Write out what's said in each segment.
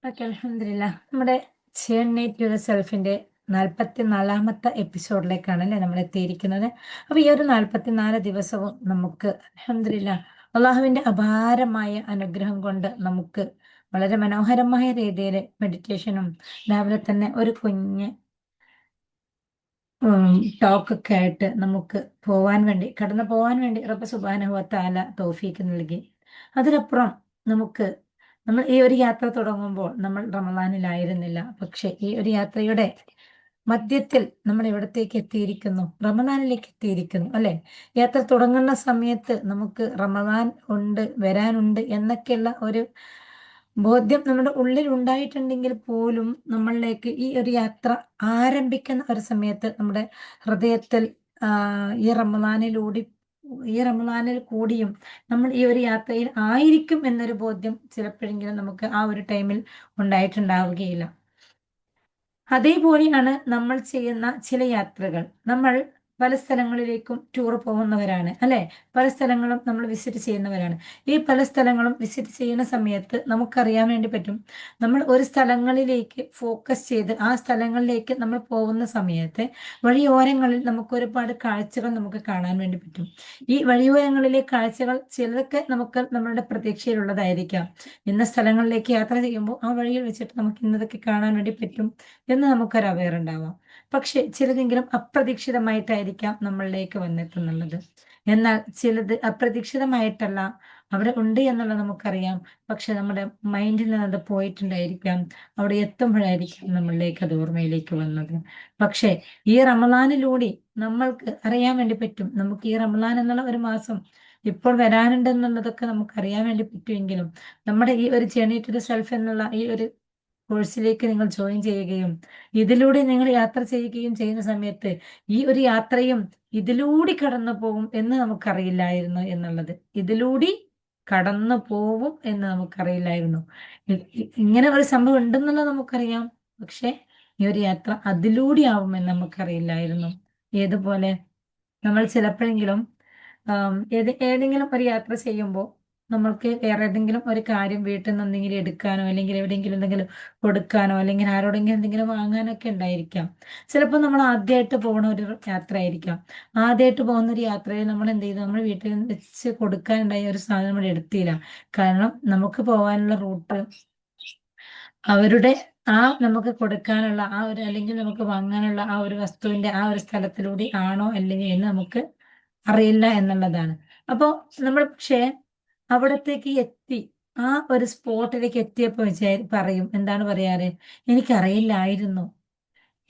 Okay, അൽഹംദുലില്ലാ. നമ്മുടെ journey to the സെൽഫിന്റെ 44ാമത്തെ എപ്പിസോഡിലേക്കാണ് അല്ലേ നമ്മൾ എത്തിയിരിക്കുന്നത്. അപ്പൊ ഈ ഒരു 44 ദിവസവും നമുക്ക് അൽഹംദുലില്ലാ അള്ളാഹുവിന്റെ അപാരമായ അനുഗ്രഹം കൊണ്ട് നമുക്ക് വളരെ മനോഹരമായ രീതിയിൽ മെഡിറ്റേഷനും രാവിലെ തന്നെ ഒരു കുഞ്ഞ് ടോക്കൊക്കെ ആയിട്ട് നമുക്ക് കടന്നു പോവാൻ വേണ്ടി റബ്ബ് സുബ്ഹാനഹു വ തആല തൗഫീക്ക് നൽകി. അതിനപ്പുറം നമുക്ക് നമ്മൾ ഈ ഒരു യാത്ര തുടങ്ങുമ്പോൾ നമ്മൾ റമദാനിലായിരുന്നില്ല. പക്ഷെ ഈ ഒരു യാത്രയുടെ മധ്യത്തിൽ നമ്മൾ എവിടത്തേക്ക് എത്തിയിരിക്കുന്നു? റമദാനിലേക്ക് എത്തിയിരിക്കുന്നു അല്ലെ? യാത്ര തുടങ്ങുന്ന സമയത്ത് നമുക്ക് റമദാൻ ഉണ്ട്, വരാനുണ്ട് എന്നൊക്കെയുള്ള ഒരു ബോധ്യം നമ്മുടെ ഉള്ളിൽ ഉണ്ടായിട്ടുണ്ടെങ്കിൽ പോലും നമ്മളിലേക്ക് ഈ ഒരു യാത്ര ആരംഭിക്കുന്ന ഒരു സമയത്ത് നമ്മുടെ ഹൃദയത്തിൽ ആ, ഈ റമദാനിലൂടെ ഈ റമദാനിൽ കൂടിയും നമ്മൾ ഈ ഒരു യാത്രയിൽ ആയിരിക്കും എന്നൊരു ബോധ്യം ചിലപ്പോഴെങ്കിലും നമുക്ക് ആ ഒരു ടൈമിൽ ഉണ്ടായിട്ടുണ്ടാവുകയില്ല. അതേപോലെയാണ് നമ്മൾ ചെയ്യുന്ന ചില യാത്രകൾ. നമ്മൾ പല സ്ഥലങ്ങളിലേക്കും ടൂർ പോകുന്നവരാണ് അല്ലെ? പല സ്ഥലങ്ങളും നമ്മൾ വിസിറ്റ് ചെയ്യുന്നവരാണ്. ഈ പല സ്ഥലങ്ങളും വിസിറ്റ് ചെയ്യുന്ന സമയത്ത് നമുക്കറിയാൻ വേണ്ടി പറ്റും. നമ്മൾ ഒരു സ്ഥലങ്ങളിലേക്ക് ഫോക്കസ് ചെയ്ത് ആ സ്ഥലങ്ങളിലേക്ക് നമ്മൾ പോകുന്ന സമയത്ത് വഴിയോരങ്ങളിൽ നമുക്ക് ഒരുപാട് കാഴ്ചകൾ നമുക്ക് കാണാൻ വേണ്ടി പറ്റും. ഈ വഴിയോരങ്ങളിലെ കാഴ്ചകൾ ചിലതൊക്കെ നമുക്ക് നമ്മളുടെ പ്രതീക്ഷയിലുള്ളതായിരിക്കാം. ഇന്ന സ്ഥലങ്ങളിലേക്ക് യാത്ര ചെയ്യുമ്പോൾ ആ വഴിയിൽ വെച്ചിട്ട് നമുക്ക് ഇന്നതൊക്കെ കാണാൻ വേണ്ടി പറ്റും എന്ന് നമുക്കൊരു അവെയർ ഉണ്ടാവാം. പക്ഷെ ചിലതെങ്കിലും അപ്രതീക്ഷിതമായിട്ടായിരിക്കാം നമ്മളിലേക്ക് വന്നെത്തുന്നുള്ളത്. എന്നാൽ ചിലത് അപ്രതീക്ഷിതമായിട്ടല്ല, അവിടെ ഉണ്ട് എന്നുള്ളത് നമുക്കറിയാം. പക്ഷെ നമ്മുടെ മൈൻഡിൽ നിന്ന് അത് പോയിട്ടുണ്ടായിരിക്കാം. അവിടെ എത്തുമ്പോഴായിരിക്കും നമ്മളിലേക്ക് അത് ഓർമ്മയിലേക്ക് വന്നത്. പക്ഷെ ഈ റമദാനിലൂടെ നമ്മൾക്ക് അറിയാൻ വേണ്ടി പറ്റും. നമുക്ക് ഈ റമദാൻ എന്നുള്ള ഒരു മാസം ഇപ്പോൾ വരാനുണ്ടെന്നുള്ളതൊക്കെ നമുക്ക് അറിയാൻ വേണ്ടി പറ്റുമെങ്കിലും നമ്മുടെ ഈ ഒരു ജേർണി ടു ദ സെൽഫ് എന്നുള്ള ഈ ഒരു കോഴ്സിലേക്ക് നിങ്ങൾ ജോയിൻ ചെയ്യുകയും ഇതിലൂടെ നിങ്ങൾ യാത്ര ചെയ്യുകയും ചെയ്യുന്ന സമയത്ത് ഈ ഒരു യാത്രയും ഇതിലൂടെ കടന്നു പോകും എന്ന് നമുക്കറിയില്ലായിരുന്നു എന്നുള്ളത്. ഇതിലൂടെ കടന്നു പോവും എന്ന് നമുക്കറിയില്ലായിരുന്നു. ഇങ്ങനെ ഒരു സംഭവം ഉണ്ടെന്നുള്ളത് നമുക്കറിയാം. പക്ഷെ ഈ ഒരു യാത്ര അതിലൂടെ ആവുമെന്ന് നമുക്കറിയില്ലായിരുന്നു. ഏതുപോലെ നമ്മൾ ചിലപ്പോഴെങ്കിലും ഏതെങ്കിലും ഒരു യാത്ര ചെയ്യുമ്പോൾ നമ്മൾക്ക് വേറെ ഏതെങ്കിലും ഒരു കാര്യം വീട്ടിൽ നിന്ന് എന്തെങ്കിലും എടുക്കാനോ അല്ലെങ്കിൽ എവിടെയെങ്കിലും എന്തെങ്കിലും കൊടുക്കാനോ അല്ലെങ്കിൽ ആരോടെങ്കിലും എന്തെങ്കിലും വാങ്ങാനോ ഒക്കെ ഉണ്ടായിരിക്കാം. ചിലപ്പോൾ നമ്മൾ ആദ്യമായിട്ട് പോകുന്ന ഒരു യാത്ര ആയിരിക്കാം. ആദ്യമായിട്ട് പോകുന്ന ഒരു യാത്രയിൽ നമ്മൾ എന്ത് ചെയ്തു? നമ്മൾ വീട്ടിൽ നിന്ന് വെച്ച് കൊടുക്കാനുണ്ടായ ഒരു സാധനം നമ്മൾ എടുത്തില്ല. കാരണം നമുക്ക് പോകാനുള്ള റൂട്ട് അവരുടെ നമുക്ക് കൊടുക്കാനുള്ള ആ ഒരു അല്ലെങ്കിൽ നമുക്ക് വാങ്ങാനുള്ള ആ ഒരു വസ്തുവിന്റെ ആ ഒരു സ്ഥലത്തിലൂടെ ആണോ അല്ലെങ്കിൽ എന്ന് നമുക്ക് അറിയില്ല എന്നുള്ളതാണ്. അപ്പോ നമ്മൾ പക്ഷേ അവിടത്തേക്ക് എത്തി. ആ ഒരു സ്പോട്ടിലേക്ക് എത്തിയപ്പോ പറയും, എന്താണ് പറയാറ്? എനിക്കറിയില്ലായിരുന്നു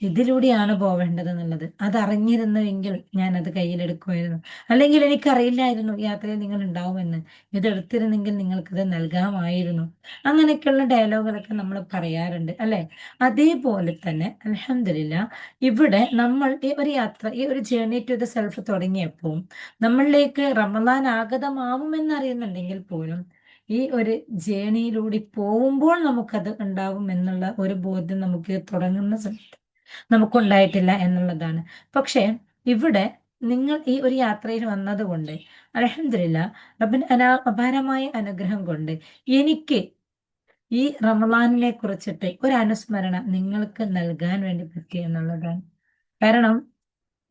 ഇതിലൂടെയാണ് പോവേണ്ടതെന്നുള്ളത്. അതറിഞ്ഞിരുന്നുവെങ്കിൽ ഞാനത് കയ്യിലെടുക്കുമായിരുന്നു. അല്ലെങ്കിൽ എനിക്കറിയില്ലായിരുന്നു യാത്രയിൽ നിങ്ങൾ ഉണ്ടാവുമെന്ന്. ഇതെടുത്തിരുന്നെങ്കിൽ നിങ്ങൾക്കിത് നൽകാമായിരുന്നു. അങ്ങനെയൊക്കെയുള്ള ഡയലോഗുകളൊക്കെ നമ്മൾ പറയാറുണ്ട് അല്ലെ? അതേപോലെ തന്നെ അൽഹംദുലില്ലാ ഇവിടെ നമ്മൾ ഈ ഒരു യാത്ര, ഈ ഒരു ജേർണി ടു ദ സെൽഫ് തുടങ്ങിയപ്പോൾ നമ്മളിലേക്ക് റമദാൻ ആഗതമാവുമെന്നറിയുന്നുണ്ടെങ്കിൽ പോലും ഈ ഒരു ജേണിയിലൂടെ പോകുമ്പോൾ നമുക്കത് ഉണ്ടാവും എന്നുള്ള ഒരു ബോധ്യം നമുക്ക് തുടങ്ങുന്ന സമയത്ത് നമുക്കുണ്ടായിട്ടില്ല എന്നുള്ളതാണ്. പക്ഷേ ഇവിടെ നിങ്ങൾ ഈ ഒരു യാത്രയിൽ വന്നതുകൊണ്ട് അൽഹംദുലില്ലാ റബ്ബിന്റെ അപാരമായ അനുഗ്രഹം കൊണ്ട് എനിക്ക് ഈ റമളാനിനെ കുറിച്ചിട്ട് ഒരു അനുസ്മരണ നിങ്ങൾക്ക് നൽകാൻ വേണ്ടി പറ്റി എന്നുള്ളതാണ്. കാരണം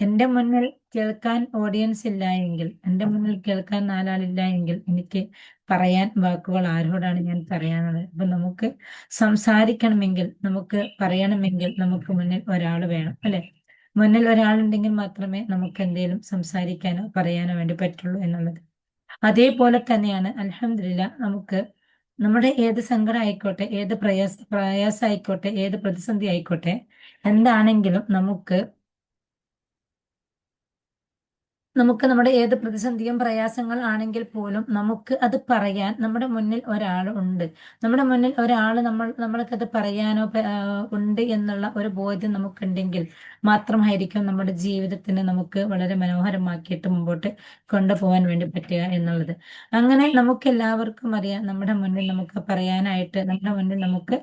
എന്റെ മുന്നിൽ കേൾക്കാൻ ഓഡിയൻസ് ഇല്ല എങ്കിൽ, എന്റെ മുന്നിൽ കേൾക്കാൻ നാലാളില്ല എങ്കിൽ എനിക്ക് പറയാൻ വാക്കുകൾ ആരോടാണ് ഞാൻ പറയാനുള്ളത്? അപ്പൊ നമുക്ക് സംസാരിക്കണമെങ്കിൽ, നമുക്ക് പറയണമെങ്കിൽ നമുക്ക് മുന്നിൽ ഒരാൾ വേണം അല്ലെ? മുന്നിൽ ഒരാളുണ്ടെങ്കിൽ മാത്രമേ നമുക്ക് എന്തെങ്കിലും സംസാരിക്കാനോ പറയാനോ വേണ്ടി പറ്റുള്ളൂ എന്നുള്ളത്. അതേപോലെ തന്നെയാണ് അൽഹംദുലില്ലാ നമുക്ക് നമ്മുടെ ഏത് സങ്കടം ആയിക്കോട്ടെ, ഏത് പ്രയാസം ആയിക്കോട്ടെ, ഏത് പ്രതിസന്ധി ആയിക്കോട്ടെ, എന്താണെങ്കിലും നമുക്ക് നമ്മുടെ ഏത് പ്രതിസന്ധിയും പ്രയാസങ്ങൾ ആണെങ്കിൽ പോലും നമുക്ക് അത് പറയാൻ നമ്മുടെ മുന്നിൽ ഒരാൾ ഉണ്ട്. നമ്മുടെ മുന്നിൽ ഒരാൾ നമ്മൾക്കത് പറയാനോ ഉണ്ട് എന്നുള്ള ഒരു ബോധ്യം നമുക്കുണ്ടെങ്കിൽ മാത്രമായിരിക്കും നമ്മുടെ ജീവിതത്തിന് നമുക്ക് വളരെ മനോഹരമാക്കിയിട്ട് മുമ്പോട്ട് കൊണ്ടുപോകാൻ വേണ്ടി പറ്റുക എന്നുള്ളത്. അങ്ങനെ നമുക്ക് എല്ലാവർക്കും അറിയാം, നമ്മുടെ മുന്നിൽ നമുക്ക് പറയാനായിട്ട് നമ്മുടെ മുന്നിൽ നമുക്ക്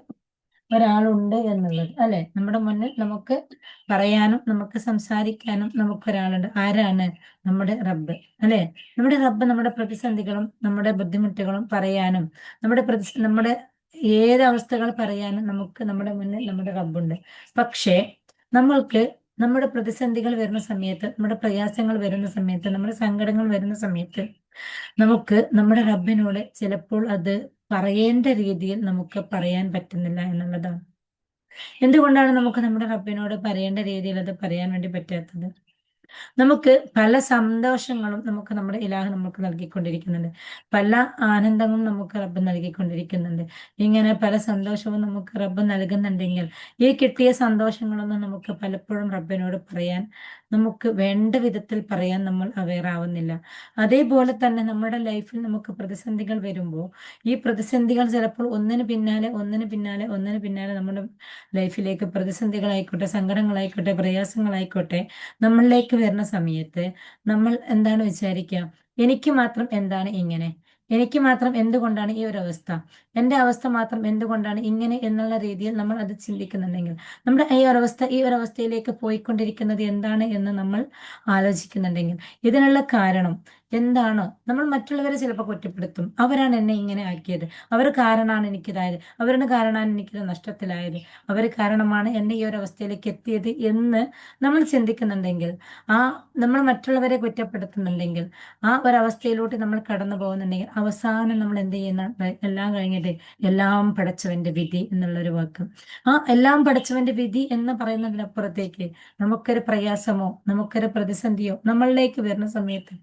ഒരാളുണ്ട് എന്നുള്ളത് അല്ലെ? നമ്മുടെ മുന്നിൽ നമുക്ക് പറയാനും നമുക്ക് സംസാരിക്കാനും നമുക്കൊരാളുണ്ട്. ആരാണ്? നമ്മുടെ റബ്ബ് അല്ലെ? നമ്മുടെ റബ്ബ് നമ്മുടെ പ്രതിസന്ധികളും നമ്മുടെ ബുദ്ധിമുട്ടുകളും പറയാനും നമ്മുടെ ഏത് അവസ്ഥകൾ പറയാനും നമുക്ക് നമ്മുടെ മുന്നിൽ നമ്മുടെ റബ്ബുണ്ട്. പക്ഷേ നമ്മൾക്ക് നമ്മുടെ പ്രതിസന്ധികൾ വരുന്ന സമയത്ത്, നമ്മുടെ പ്രയാസങ്ങൾ വരുന്ന സമയത്ത്, നമ്മുടെ സങ്കടങ്ങൾ വരുന്ന സമയത്ത് നമുക്ക് നമ്മുടെ റബ്ബിനോട് ചിലപ്പോൾ അത് പറയേണ്ട രീതിയിൽ നമുക്ക് പറയാൻ പറ്റുന്നില്ല എന്നുള്ളതാണ്. എന്തുകൊണ്ടാണ് നമുക്ക് നമ്മുടെ റബ്ബിനോട് പറയേണ്ട രീതിയിൽ അത് പറയാൻ വേണ്ടി പറ്റാത്തത്? നമുക്ക് പല സന്തോഷങ്ങളും നമുക്ക് നമ്മുടെ ഇലാഹ് നമുക്ക് നൽകിക്കൊണ്ടിരിക്കുന്നുണ്ട്. പല ആനന്ദവും നമുക്ക് റബ്ബ് നൽകിക്കൊണ്ടിരിക്കുന്നുണ്ട്. ഇങ്ങനെ പല സന്തോഷവും നമുക്ക് റബ്ബ് നൽകുന്നുണ്ടെങ്കിൽ ഈ കിട്ടിയ സന്തോഷങ്ങളൊന്നും നമുക്ക് പലപ്പോഴും റബ്ബിനോട് പറയാൻ, നമുക്ക് വേണ്ട വിധത്തിൽ പറയാൻ നമ്മൾ അവെയർ ആവുന്നില്ല. അതേപോലെ തന്നെ നമ്മുടെ ലൈഫിൽ നമുക്ക് പ്രതിസന്ധികൾ വരുമ്പോൾ ഈ പ്രതിസന്ധികൾ ചിലപ്പോൾ ഒന്നിന് പിന്നാലെ നമ്മുടെ ലൈഫിലേക്ക് പ്രതിസന്ധികളായിക്കോട്ടെ, സങ്കടങ്ങളായിക്കോട്ടെ, പ്രയാസങ്ങളായിക്കോട്ടെ നമ്മളിലേക്ക് വരുന്ന സമയത്ത് നമ്മൾ എന്താണ് വിചാരിക്കുക? എനിക്ക് മാത്രം എന്താണ് ഇങ്ങനെ? എനിക്ക് മാത്രം എന്തുകൊണ്ടാണ് ഈ ഒരു അവസ്ഥ? എൻ്റെ അവസ്ഥ മാത്രം എന്തുകൊണ്ടാണ് ഇങ്ങനെ എന്നുള്ള രീതിയിൽ നമ്മൾ അത് ചിന്തിക്കുന്നുണ്ടെങ്കിൽ, നമ്മുടെ ഈ ഒരു അവസ്ഥയിലേക്ക് പോയിക്കൊണ്ടിരിക്കുന്നത് എന്താണ് എന്ന് നമ്മൾ ആലോചിക്കുന്നുണ്ടെങ്കിൽ, ഇതിനുള്ള കാരണം എന്താണ്? നമ്മൾ മറ്റുള്ളവരെ ചിലപ്പോൾ കുറ്റപ്പെടുത്തും. അവരാണ് എന്നെ ഇങ്ങനെ ആക്കിയത്, അവർ കാരണമാണ് എനിക്കിതായത്, അവരുടെ കാരണമാണ് എനിക്കിത് നഷ്ടത്തിലായത്, അവർ കാരണമാണ് എന്നെ ഈ ഒരു അവസ്ഥയിലേക്ക് എത്തിയത് എന്ന് നമ്മൾ ചിന്തിക്കുന്നുണ്ടെങ്കിൽ, ആ നമ്മൾ മറ്റുള്ളവരെ കുറ്റപ്പെടുത്തുന്നുണ്ടെങ്കിൽ, ആ ഒരവസ്ഥയിലോട്ട് നമ്മൾ കടന്നു പോകുന്നുണ്ടെങ്കിൽ, അവസാനം നമ്മൾ എന്ത് ചെയ്യുന്ന, എല്ലാം കഴിഞ്ഞിട്ട് എല്ലാം പടച്ചവന്റെ വിധി എന്നുള്ളൊരു വാക്ക്, ആ എല്ലാം പടച്ചവന്റെ വിധി എന്ന് പറയുന്നതിനപ്പുറത്തേക്ക് നമുക്കൊരു പ്രയാസമോ നമുക്കൊരു പ്രതിസന്ധിയോ നമ്മളിലേക്ക് വരുന്ന സമയത്ത്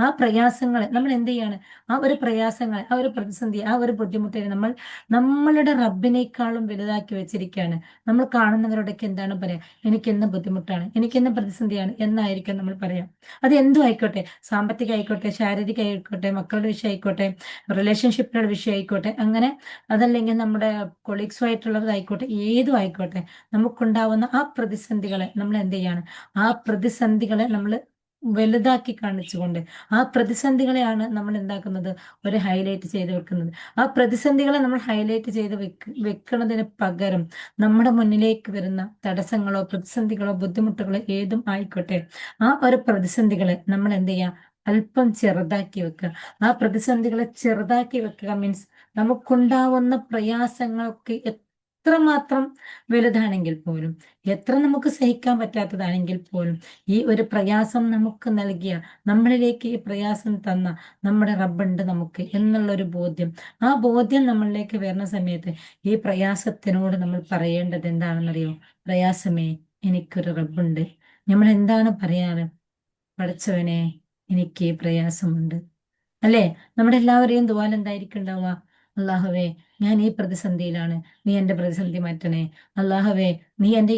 ആ പ്രയാസങ്ങളെ നമ്മൾ എന്ത് ചെയ്യാണ്? ആ ഒരു പ്രയാസങ്ങളെ, ആ ഒരു പ്രതിസന്ധി, ആ ഒരു ബുദ്ധിമുട്ടിനെ നമ്മൾ നമ്മളുടെ റബ്ബിനേക്കാളും വലുതാക്കി വെച്ചിരിക്കുകയാണ്. നമ്മൾ കാണുന്നവരോടൊക്കെ എന്താണ് പറയാ? എനിക്കെന്ന് ബുദ്ധിമുട്ടാണ്, എനിക്കെന്ന് പ്രതിസന്ധിയാണ് എന്നായിരിക്കും നമ്മൾ പറയാം. അത് എന്തും ആയിക്കോട്ടെ, സാമ്പത്തിക ആയിക്കോട്ടെ, ശാരീരിക ആയിക്കോട്ടെ, മക്കളുടെ വിഷയം ആയിക്കോട്ടെ, റിലേഷൻഷിപ്പിലുള്ള വിഷയം ആയിക്കോട്ടെ, അങ്ങനെ അതല്ലെങ്കിൽ നമ്മുടെ കൊളീഗ്സുമായിട്ടുള്ളതായിക്കോട്ടെ, ഏതും ആയിക്കോട്ടെ, നമുക്കുണ്ടാവുന്ന ആ പ്രതിസന്ധികളെ നമ്മൾ എന്ത് ചെയ്യാണ്? ആ പ്രതിസന്ധികളെ നമ്മൾ വലുതാക്കി കാണിച്ചുകൊണ്ട് ആ പ്രതിസന്ധികളെയാണ് നമ്മൾ എന്താക്കുന്നത്? ഒരു ഹൈലൈറ്റ് ചെയ്ത് വെക്കുന്നത്. ആ പ്രതിസന്ധികളെ നമ്മൾ ഹൈലൈറ്റ് ചെയ്ത് വെക്കുന്നതിന് പകരം നമ്മുടെ മുന്നിലേക്ക് വരുന്ന തടസ്സങ്ങളോ പ്രതിസന്ധികളോ ബുദ്ധിമുട്ടുകളോ ഏതും ആയിക്കോട്ടെ, ആ ഒരു പ്രതിസന്ധികളെ നമ്മൾ എന്ത് ചെയ്യാം? അല്പം ചെറുതാക്കി വെക്കുക. ആ പ്രതിസന്ധികളെ ചെറുതാക്കി വെക്കുക മീൻസ് നമുക്കുണ്ടാവുന്ന പ്രയാസങ്ങൾക്ക് എത്രമാത്രം വലുതാണെങ്കിൽ പോലും, എത്ര നമുക്ക് സഹിക്കാൻ പറ്റാത്തതാണെങ്കിൽ പോലും, ഈ ഒരു പ്രയാസം നമുക്ക് നൽകിയ, നമ്മളിലേക്ക് ഈ പ്രയാസം തന്ന നമ്മുടെ റബ്ബുണ്ട് നമുക്ക് എന്നുള്ളൊരു ബോധ്യം, ആ ബോധ്യം നമ്മളിലേക്ക് വരുന്ന സമയത്ത് ഈ പ്രയാസത്തിനോട് നമ്മൾ പറയേണ്ടത് എന്താണെന്നറിയോ? പ്രയാസമേ, എനിക്കൊരു റബ്ബുണ്ട്. നമ്മൾ എന്താണ് പറയാറ്? പഠിച്ചവനെ, എനിക്ക് ഈ പ്രയാസമുണ്ട്, അല്ലേ? നമ്മുടെ എല്ലാവരെയും ദുആൽ എന്തായിരിക്കും ഉണ്ടാവുക? അല്ലാഹുവേ, ഞാൻ ഈ പ്രതിസന്ധിയിലാണ്, നീ എൻ്റെ പ്രതിസന്ധി മാറ്റണേ. അല്ലാഹുവേ, നീ എൻ്റെ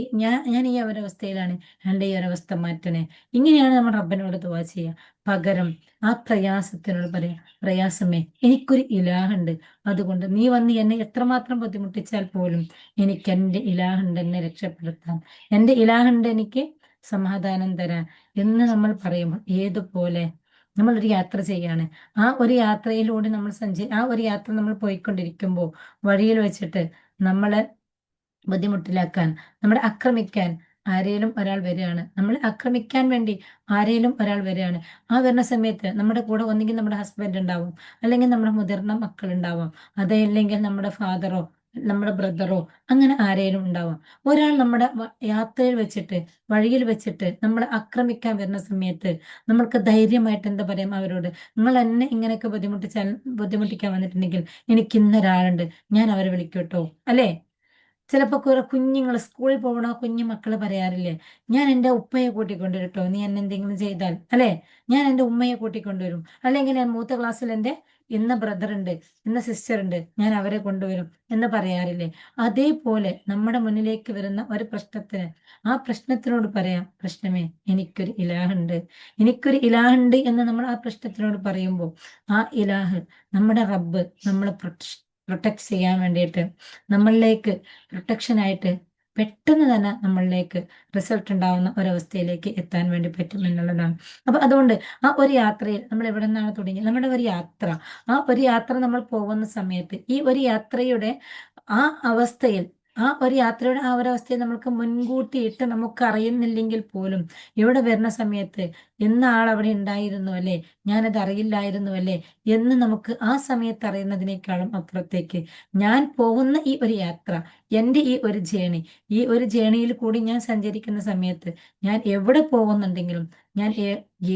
ഞാൻ ഈ ഒരവസ്ഥയിലാണ്, എൻ്റെ ഈ ഒരവസ്ഥ മാറ്റണേ. ഇങ്ങനെയാണ് നമ്മൾ റബ്ബിനോട് ദുആ ചെയ്യുക. പകരം ആ പ്രയാസത്തിനോട് പറയാം, പ്രയാസമേ, എനിക്കൊരു ഇലാഹുണ്ട്, അതുകൊണ്ട് നീ വന്ന് എന്നെ എത്രമാത്രം ബുദ്ധിമുട്ടിച്ചാൽ പോലും എനിക്ക് എൻ്റെ ഇലാഹുണ്ട് എന്നെ രക്ഷപ്പെടുത്താൻ, എൻ്റെ ഇലാഹുണ്ട് എനിക്ക് സമാധാനം തരാൻ എന്ന് നമ്മൾ പറയുമ്പോൾ ഏതുപോലെ നമ്മളൊരു യാത്ര ചെയ്യാണ്. ആ ഒരു യാത്രയിലൂടെ നമ്മൾ ആ ഒരു യാത്ര നമ്മൾ പോയിക്കൊണ്ടിരിക്കുമ്പോൾ വഴിയിൽ വെച്ചിട്ട് നമ്മളെ ബുദ്ധിമുട്ടിലാക്കാൻ, നമ്മളെ ആക്രമിക്കാൻ ആരേലും ഒരാൾ വരികയാണ്. നമ്മളെ ആക്രമിക്കാൻ വേണ്ടി ആരേലും ഒരാൾ വരികയാണ്. ആ വരുന്ന സമയത്ത് നമ്മുടെ കൂടെ ഒന്നുകിൽ നമ്മുടെ ഹസ്ബൻഡ് ഉണ്ടാവും, അല്ലെങ്കിൽ നമ്മുടെ മുതിർന്ന മക്കളുണ്ടാവാം, അതല്ലെങ്കിൽ നമ്മുടെ ഫാദറോ നമ്മുടെ ബ്രദറോ, അങ്ങനെ ആരേലും ഉണ്ടാവാം. ഒരാൾ നമ്മുടെ യാത്രയിൽ വെച്ചിട്ട്, വഴിയിൽ വെച്ചിട്ട് നമ്മളെ ആക്രമിക്കാൻ വരുന്ന സമയത്ത് നമ്മൾക്ക് ധൈര്യമായിട്ട് എന്താ പറയാം അവരോട്? നിങ്ങൾ എന്നെ ഇങ്ങനെയൊക്കെ ബുദ്ധിമുട്ടിക്കാൻ വന്നിട്ടുണ്ടെങ്കിൽ എനിക്ക് ഇന്നൊരാളുണ്ട്, ഞാൻ അവരെ വിളിക്കൂട്ടോ, അല്ലേ? ചിലപ്പോ കുറെ കുഞ്ഞുങ്ങൾ സ്കൂളിൽ പോകണ കുഞ്ഞു മക്കള് പറയാറില്ലേ? ഞാൻ എൻ്റെ ഉപ്പയെ കൂട്ടിക്കൊണ്ടുവരും ട്ടോ, നീ എന്നെ എന്തെങ്കിലും ചെയ്താൽ, അല്ലെ? ഞാൻ എൻ്റെ ഉമ്മയെ കൂട്ടിക്കൊണ്ടുവരും, അല്ലെങ്കിൽ ഞാൻ മൂത്ത ക്ലാസ്സിൽ എൻ്റെ ഇന്ന ബ്രദർ ഉണ്ട്, ഇന്ന സിസ്റ്റർ ഉണ്ട്, ഞാൻ അവരെ കൊണ്ടുവരും എന്ന് പറയാറില്ലേ? അതേപോലെ നമ്മുടെ മുന്നിലേക്ക് വരുന്ന ഒരു പ്രശ്നത്തിന്, ആ പ്രശ്നത്തിനോട് പറയാം, പ്രശ്നമേ, എനിക്കൊരു ഇലാഹുണ്ട്, എനിക്കൊരു ഇലാഹുണ്ട് എന്ന് നമ്മൾ ആ പ്രശ്നത്തിനോട് പറയുമ്പോൾ ആ ഇലാഹ്, നമ്മുടെ റബ്ബ് നമ്മളെ പ്രൊട്ടക്ട് ചെയ്യാൻ വേണ്ടിയിട്ട് നമ്മളിലേക്ക് പ്രൊട്ടക്ഷനായിട്ട് പെട്ടെന്ന് തന്നെ നമ്മളിലേക്ക് റിസൾട്ട് ഉണ്ടാവുന്ന ഒരവസ്ഥയിലേക്ക് എത്താൻ വേണ്ടി പറ്റും എന്നുള്ളതാണ്. അപ്പൊ അതുകൊണ്ട് ആ ഒരു യാത്രയിൽ നമ്മൾ എവിടെ നിന്നാണ് തുടങ്ങിയത്? നമ്മുടെ ഒരു യാത്ര, ആ ഒരു യാത്ര നമ്മൾ പോകുന്ന സമയത്ത് ഈ ഒരു യാത്രയുടെ ആ അവസ്ഥയിൽ, ആ ഒരു യാത്രയുടെ ആ ഒരു അവസ്ഥയിൽ നമ്മൾക്ക് മുൻകൂട്ടിയിട്ട് നമുക്ക് അറിയുന്നില്ലെങ്കിൽ പോലും ഇവിടെ വരുന്ന സമയത്ത് ഇന്ന ആൾ അവിടെ ഉണ്ടായിരുന്നു അല്ലേ, ഞാനത് അറിയില്ലായിരുന്നു അല്ലേ എന്ന് നമുക്ക് ആ സമയത്ത് അറിയുന്നതിനേക്കാളും അപ്പുറത്തേക്ക് ഞാൻ പോകുന്ന ഈ ഒരു യാത്ര, എൻ്റെ ഈ ഒരു ജേണി, ഈ ഒരു ജേണിയിൽ കൂടി ഞാൻ സഞ്ചരിക്കുന്ന സമയത്ത് ഞാൻ എവിടെ പോകുന്നുണ്ടെങ്കിലും, ഞാൻ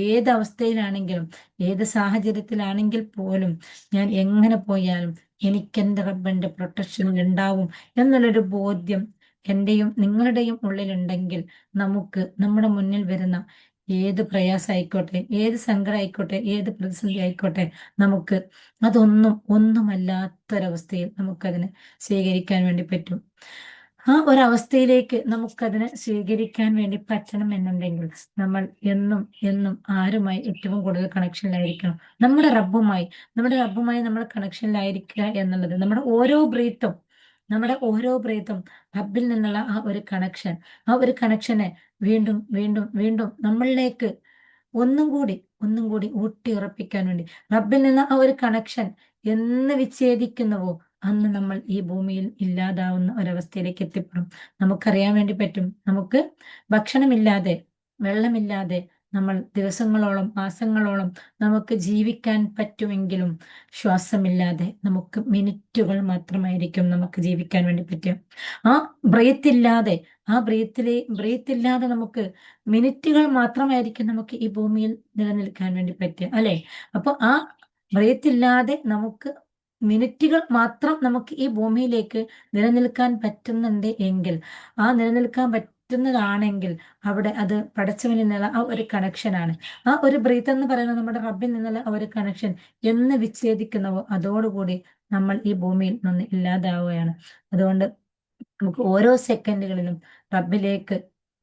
ഏത് അവസ്ഥയിലാണെങ്കിലും, ഏത് സാഹചര്യത്തിലാണെങ്കിൽ പോലും, ഞാൻ എങ്ങനെ പോയാലും എനിക്ക് എൻ്റെ റബ്ബിന്റെ പ്രൊട്ടക്ഷനിൽ ഉണ്ടാവും എന്നുള്ളൊരു ബോധ്യം എന്റെയും നിങ്ങളുടെയും ഉള്ളിലുണ്ടെങ്കിൽ നമുക്ക് നമ്മുടെ മുന്നിൽ വരുന്ന ഏത് പ്രയാസമായിക്കോട്ടെ, ഏത് സങ്കടം ആയിക്കോട്ടെ, ഏത് പ്രതിസന്ധി ആയിക്കോട്ടെ, നമുക്ക് ഒന്നുമല്ലാത്തൊരവസ്ഥയിൽ നമുക്കതിനെ സ്വീകരിക്കാൻ വേണ്ടി പറ്റും. ആ ഒരവസ്ഥയിലേക്ക് നമുക്കതിനെ സ്വീകരിക്കാൻ വേണ്ടി പറ്റണം എന്നുണ്ടെങ്കിൽ നമ്മൾ എന്നും എന്നും ആരുമായി ഏറ്റവും കൂടുതൽ കണക്ഷനിലായിരിക്കണം? നമ്മുടെ റബ്ബുമായി നമ്മൾ കണക്ഷനിലായിരിക്കുക എന്നുള്ളത് നമ്മുടെ ഓരോ ബ്രീത്തും റബ്ബിൽ നിന്നുള്ള ആ ഒരു കണക്ഷനെ വീണ്ടും വീണ്ടും വീണ്ടും നമ്മളിലേക്ക് ഒന്നും കൂടി ഊട്ടി ഉറപ്പിക്കാൻ വേണ്ടി, റബ്ബിൽ നിന്ന് ആ ഒരു കണക്ഷൻ എന്ന് വിച്ഛേദിക്കുന്നുവോ അന്ന് നമ്മൾ ഈ ഭൂമിയിൽ ഇല്ലാതാവുന്ന ഒരവസ്ഥയിലേക്ക് എത്തിപ്പെടും. നമുക്കറിയാൻ വേണ്ടി പറ്റും, നമുക്ക് ഭക്ഷണമില്ലാതെ, വെള്ളമില്ലാതെ നമ്മൾ ദിവസങ്ങളോളം, മാസങ്ങളോളം നമുക്ക് ജീവിക്കാൻ പറ്റുമെങ്കിലും ശ്വാസമില്ലാതെ നമുക്ക് മിനിറ്റുകൾ മാത്രമായിരിക്കും നമുക്ക് ജീവിക്കാൻ വേണ്ടി പറ്റുക. ആ ബ്രീത്ത് ഇല്ലാതെ, ആ ബ്രീത്ത് ഇല്ലാതെ നമുക്ക് മിനിറ്റുകൾ മാത്രമായിരിക്കും നമുക്ക് ഈ ഭൂമിയിൽ നിലനിൽക്കാൻ വേണ്ടി പറ്റുക, അല്ലെ? അപ്പൊ ആ ബ്രീത്ത് ഇല്ലാതെ നമുക്ക് മിനിറ്റുകൾ മാത്രം നമുക്ക് ഈ ഭൂമിയിലേക്ക് നിലനിൽക്കാൻ പറ്റുന്നുണ്ട് എങ്കിൽ, ആ നിലനിൽക്കാൻ പറ്റുന്നതാണെങ്കിൽ അവിടെ അത് പടച്ചവനിൽ നിന്നുള്ള ആ ഒരു കണക്ഷനാണ്. ആ ഒരു ബ്രീത്ത് എന്ന് പറയുന്നത് നമ്മുടെ റബ്ബിൽ നിന്നുള്ള ആ ഒരു കണക്ഷൻ എന്ന് വിച്ഛേദിക്കുന്നവോ അതോടുകൂടി നമ്മൾ ഈ ഭൂമിയിൽ നിന്ന് ഇല്ലാതാവുകയാണ്. അതുകൊണ്ട് നമുക്ക് ഓരോ സെക്കൻഡുകളിലും റബ്ബിലേക്ക്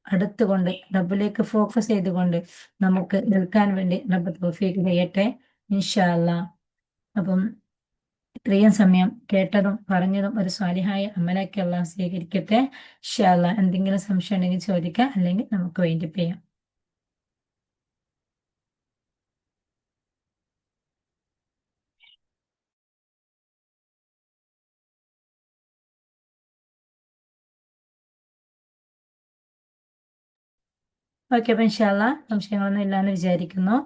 അടുത്തുകൊണ്ട്, റബ്ബിലേക്ക് ഫോക്കസ് ചെയ്തുകൊണ്ട് നമുക്ക് നിൽക്കാൻ വേണ്ടി റബ്ബ് തൗഫീഖ് ചെയ്യട്ടെ, ഇൻഷാ അല്ലാ. അപ്പം ഇത്രയും സമയം കേട്ടതും പറഞ്ഞതും ഒരു സ്വാലിഹായ അമലാക്കി അള്ളാഹ് സ്വീകരിക്കട്ടെ, ഇൻഷാ അല്ലാ. എന്തെങ്കിലും സംശയം ഉണ്ടെങ്കിൽ ചോദിക്കാം, അല്ലെങ്കിൽ നമുക്ക് വൈൻഡപ്പ് ചെയ്യാം. ഓക്കെ, അപ്പൊ ഇൻഷാ അല്ലാ സംശയങ്ങളൊന്നും ഇല്ലാന്ന് വിചാരിക്കുന്നു.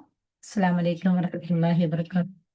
അസ്സലാമു അലൈക്കും വറഹ്മത്തുള്ളാഹി വബറകാതുഹു.